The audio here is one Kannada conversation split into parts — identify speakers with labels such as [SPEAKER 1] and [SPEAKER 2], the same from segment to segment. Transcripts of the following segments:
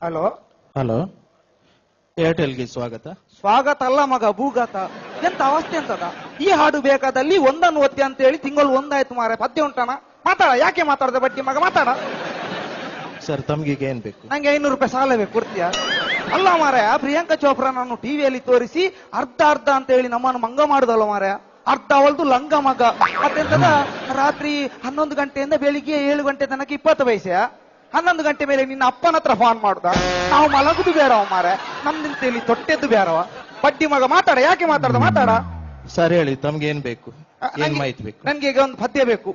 [SPEAKER 1] ಹಲೋ
[SPEAKER 2] ಹಲೋ, ಏರ್ಟೆಲ್ಗೆ ಸ್ವಾಗತ.
[SPEAKER 1] ಸ್ವಾಗತ ಅಲ್ಲ ಮಗ, ಭೂಗತ. ಎಂತ ಅವಸ್ಥೆ ಅಂತದ? ಈ ಹಾಡು ಬೇಕಾದಲ್ಲಿ ಒಂದನ್ನು ಒತ್ತಿ ಅಂತ ಹೇಳಿ ತಿಂಗಳು ಒಂದಾಯ್ತು ಮಾರೆ. ಪದ್ಯ ಉಂಟಾನ? ಮಾತಾಡ. ಯಾಕೆ ಮಾತಾಡದೆ ಬಡ್ಡಿ ಮಗ? ಮಾತಾಡ.
[SPEAKER 2] ಸರ್, ತಮ್ಗೀಗ ಏನ್ ಬೇಕು?
[SPEAKER 1] ನಂಗೆ 500 ರೂಪಾಯಿ ಸಾಲ ಬೇಕು, ಕೊಡ್ತೀಯಾ? ಅಲ್ಲ ಮಾರಾಯ, ಪ್ರಿಯಾಂಕಾ ಚೋಪ್ರಾ ನಾನು ಟಿವಿಯಲ್ಲಿ ತೋರಿಸಿ ಅರ್ಧ ಅರ್ಧ ಅಂತ ಹೇಳಿ ನಮ್ಮನ್ನು ಮಂಗ ಮಾಡುದಲ್ಲ ಮಾರಾಯ. ಅರ್ಧ ಅವಳ್ದು ಲಂಗ ಮಗ. ಮತ್ತೆಂತದ, ರಾತ್ರಿ 11 ಗಂಟೆಯಿಂದ ಬೆಳಿಗ್ಗೆ 7 ಗಂಟೆ ತನಕ 20 ಪೈಸೆ. 11 ಗಂಟೆ ಮೇಲೆ ನಿನ್ನ ಅಪ್ಪನ ಹತ್ರ ಫೋನ್ ಮಾಡುದ? ನಾವು ಮಲಗುದು ಬೇಡವ ಮಾರೆ, ನಮ್ದಿಂತೇಳಿ ತೊಟ್ಟೆದ್ದು ಬೇಡವ. ಬಡ್ಡಿ ಮಗ ಮಾತಾಡ. ಯಾಕೆ ಮಾತಾಡ್ದ? ಮಾತಾಡ.
[SPEAKER 2] ಸರ್ ಹೇಳಿ, ತಮ್ಗೆ ಏನ್ ಬೇಕು? ಏನ್ ಮಾಹಿತಿ ಬೇಕು?
[SPEAKER 1] ನನ್ಗೆ ಈಗ ಒಂದು ಪದ್ಯ ಬೇಕು.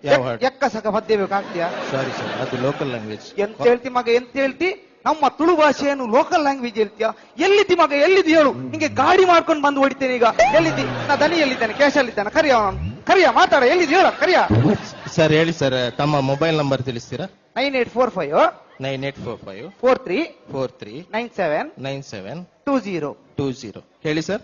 [SPEAKER 2] ಯಾವ ಹಾಡು?
[SPEAKER 1] ಎಕ್ಕಸಕ ಪದ್ಯ ಬೇಕು, ಆಗ್ತೀಯಾ?
[SPEAKER 2] ಸಾರಿ ಸರ್, ಅದು ಲೋಕಲ್ ಲ್ಯಾಂಗ್ವೇಜ್.
[SPEAKER 1] ಎಂತ ಹೇಳ್ತಿ ಮಗ, ಎಂತ ಹೇಳ್ತಿ? ನಮ್ಮ ತುಳು ಭಾಷೆಯನ್ನು ಲೋಕಲ್ ಲ್ಯಾಂಗ್ವೇಜ್ ಹೇಳ್ತೀಯ? ಎಲ್ಲಿದ್ದಿ ಮಗ, ಎಲ್ಲಿದ್ದಿ ಹೇಳು? ನಿಂಗೆ ಗಾಡಿ ಮಾಡ್ಕೊಂಡು ಬಂದು ಹೊಡಿತೇನೆ ಈಗ. ಎಲ್ಲಿದ್ದಿ? ನಾ ದನಿ ಎಲ್ಲಿದ್ದಾನೆ, ಕ್ಯಾಶ್ ಅಲ್ಲಿದ್ದಾನೆ. ಕರಿಯ ಅವನು, ಕರಿಯ. ಮಾತಾಡ. ಎಲ್ಲಿದ್ದಿ ಹೇಳ, ಕರಿಯ.
[SPEAKER 2] ಸರ್ ಹೇಳಿ ಸರ್, ತಮ್ಮ ಮೊಬೈಲ್ ನಂಬರ್ ತಿಳಿಸ್ತೀರಾ?
[SPEAKER 1] 9845
[SPEAKER 2] 9845
[SPEAKER 1] 43
[SPEAKER 2] 43
[SPEAKER 1] 97
[SPEAKER 2] 97
[SPEAKER 1] 20.
[SPEAKER 2] 20. ಹೇಳಿ ಸರ್.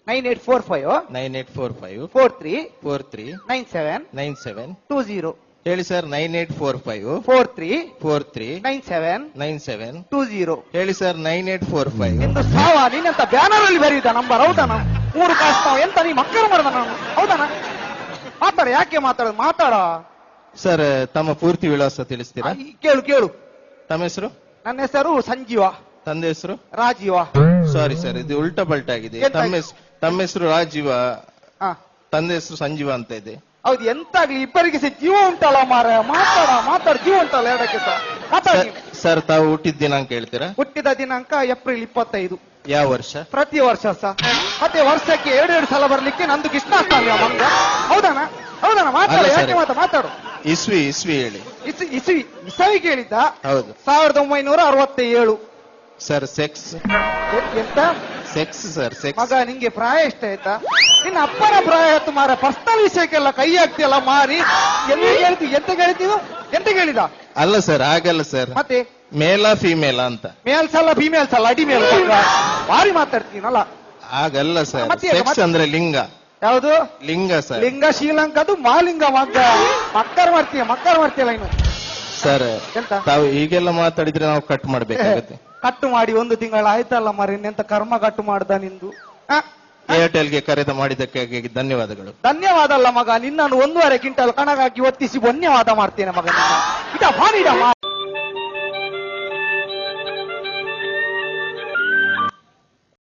[SPEAKER 1] 9845
[SPEAKER 2] 9845
[SPEAKER 1] 43
[SPEAKER 2] 43
[SPEAKER 1] 97
[SPEAKER 2] 97
[SPEAKER 1] 20.
[SPEAKER 2] ಹೇಳಿ ಸರ್. 9845
[SPEAKER 1] 43
[SPEAKER 2] 43
[SPEAKER 1] 97
[SPEAKER 2] 97
[SPEAKER 1] 20.
[SPEAKER 2] ಹೇಳಿ ಸರ್. 9845
[SPEAKER 1] ಎಂದು ಸಾವ ನೀನಂತ ಬ್ಯಾನರ್ ಅಲ್ಲಿ ಬರೀದ ನಂಬರ್. ಹೌದಾನ? 3 ಕಾಸ್ತಾವ. ಎಂತ ನೀ ಮಕ್ಕಳು ಮಾಡ್ದ ನಾನು? ಹೌದಾನ? ಮಾತಾಡ. ಯಾಕೆ ಮಾತಾಡೋದು? ಮಾತಾಡ.
[SPEAKER 2] ಸರ್, ತಮ್ಮ ಪೂರ್ತಿ ವಿಳಾಸ ತಿಳಿಸ್ತೀರಾ?
[SPEAKER 1] ಕೇಳು ಕೇಳು.
[SPEAKER 2] ತಮ್ಮ ಹೆಸರು?
[SPEAKER 1] ನನ್ನ ಹೆಸರು ಸಂಜೀವ.
[SPEAKER 2] ತಂದೆ ಹೆಸರು?
[SPEAKER 1] ರಾಜೀವ.
[SPEAKER 2] ಸಾರಿ ಸರ್, ಇದು ಉಲ್ಟಾ ಪಲ್ಟಾ ಆಗಿದೆ.
[SPEAKER 1] ಎಂತ
[SPEAKER 2] ತಮ್ಮ ಹೆಸರು ರಾಜೀವ,
[SPEAKER 1] ಹಾ
[SPEAKER 2] ತಂದೆ ಹೆಸರು ಸಂಜೀವ ಅಂತ ಇದೆ.
[SPEAKER 1] ಹೌದು. ಎಂತಾಗ್ಲಿ, ಇಬ್ಬರಿಗೆ ಸಹ ಜೀವ ಉಂಟಲ್ಲ ಮಾರ. ಮಾತಾಡ. ಮಾತಾಡ. ಜೀವ ಉಂಟಲ್ಲ ಎರಡಕ್ಕೆ ಸಹ. ಮಾತಾಡಿ.
[SPEAKER 2] ಸರ್, ತಾವು ಹುಟ್ಟಿದ ದಿನಾಂಕ ಹೇಳ್ತೀರಾ?
[SPEAKER 1] ಹುಟ್ಟಿದ ದಿನಾಂಕ ಏಪ್ರಿಲ್ 25.
[SPEAKER 2] ಯಾವ ವರ್ಷ?
[SPEAKER 1] ಪ್ರತಿ ವರ್ಷ ಸಹ. ಮತ್ತೆ ವರ್ಷಕ್ಕೆ 2 ಸಲ ಬರ್ಲಿಕ್ಕೆ ನಂದು ಕೃಷ್ಣಾಷ್ಟಮಿ ಮಂಗ. ಹೌದಾನ? ಹೌದಾನ? ಮಾತಾಡ.
[SPEAKER 2] ಅಲ್ಲ
[SPEAKER 1] ಯಾಕೆ
[SPEAKER 2] ಸರ್.
[SPEAKER 1] ಮಾತಾಡು.
[SPEAKER 2] ಇಸ್ವಿ ಹೇಳಿ.
[SPEAKER 1] ಇಸವಿ ಕೇಳಿದ್ದ?
[SPEAKER 2] ಹೌದು.
[SPEAKER 1] 1967.
[SPEAKER 2] Sir, sex?
[SPEAKER 1] ಎಂತ
[SPEAKER 2] ಸೆಕ್ಸ್ ಸರ್, ಸೆಕ್ಸ್.
[SPEAKER 1] ಮಗ, ನಿಂಗೆ ಪ್ರಾಯ ಎಷ್ಟ ಆಯ್ತಾ? ನಿನ್ನ ಅಪ್ಪನ ಪ್ರಾಯ ಆಯ್ತು ಮಾರ. ಪರ್ಸನಲ್ ವಿಷಯಕ್ಕೆಲ್ಲ ಕೈ ಹಾಕ್ತಿಯಲ್ಲ ಮಾರಿ. ಎಲ್ಲಿ ಹೇಳ್ತಿ? ಎಂತ ಕೇಳ್ತೀವಿ? ಎಂತ ಕೇಳಿದ?
[SPEAKER 2] ಅಲ್ಲ ಸರ್, ಹಾಗಲ್ಲ ಸರ್.
[SPEAKER 1] ಮತ್ತೆ
[SPEAKER 2] ಮೇಲಾ ಫಿಮೇಲಾ ಅಂತ?
[SPEAKER 1] ಮೇಲ್ಸ್ ಅಲ್ಲ, ಫಿಮೇಲ್ಸ್ ಅಲ್ಲ, ಅಡಿ ಮೇಲ್. ಭಾರಿ ಮಾತಾಡ್ತೀನಲ್ಲ.
[SPEAKER 2] ಹಾಗಲ್ಲ ಸರ್,
[SPEAKER 1] ಮತ್ತೆ
[SPEAKER 2] ಸೆಕ್ಸ್ ಅಂದ್ರೆ ಲಿಂಗ.
[SPEAKER 1] ಯಾವುದು
[SPEAKER 2] ಲಿಂಗ ಸರ್?
[SPEAKER 1] ಲಿಂಗ ಶ್ರೀಲಂಕದು ಮಾಲಿಂಗ ಮಗ್ಗ. ಮಕ್ಕರ್ ಮಾಡ್ತೀಯಲ್ಲ ಇನ್ನು.
[SPEAKER 2] ಸರ್,
[SPEAKER 1] ಎಂತ
[SPEAKER 2] ತಾವು ಈಗೆಲ್ಲ ಮಾತಾಡಿದ್ರೆ ನಾವು ಕಟ್ ಮಾಡ್ಬೇಕಾಗುತ್ತೆ.
[SPEAKER 1] ಕಟ್ಟು ಮಾಡಿ 1 ತಿಂಗಳು ಆಯ್ತಲ್ಲ ಮರಿ. ಇನ್ನೆಂತ ಕರ್ಮ ಕಟ್ಟು ಮಾಡ್ದ ನಿಂದು?
[SPEAKER 2] ಏರ್ಟೆಲ್ಗೆ ಕರೆದ ಮಾಡಿದ್ದಕ್ಕಾಗಿ ಧನ್ಯವಾದಗಳು.
[SPEAKER 1] ಧನ್ಯವಾದ ಅಲ್ಲ ಮಗ, ನಿನ್ನನ್ನು 1.5 ಕ್ವಿಂಟಲ್ ಕಣಗಾಕಿ ಒತ್ತಿಸಿ ಧನ್ಯವಾದ ಮಾಡ್ತೇನೆ ಮಗ. ಇದ ಬಾನಿಡ ಮಾರ.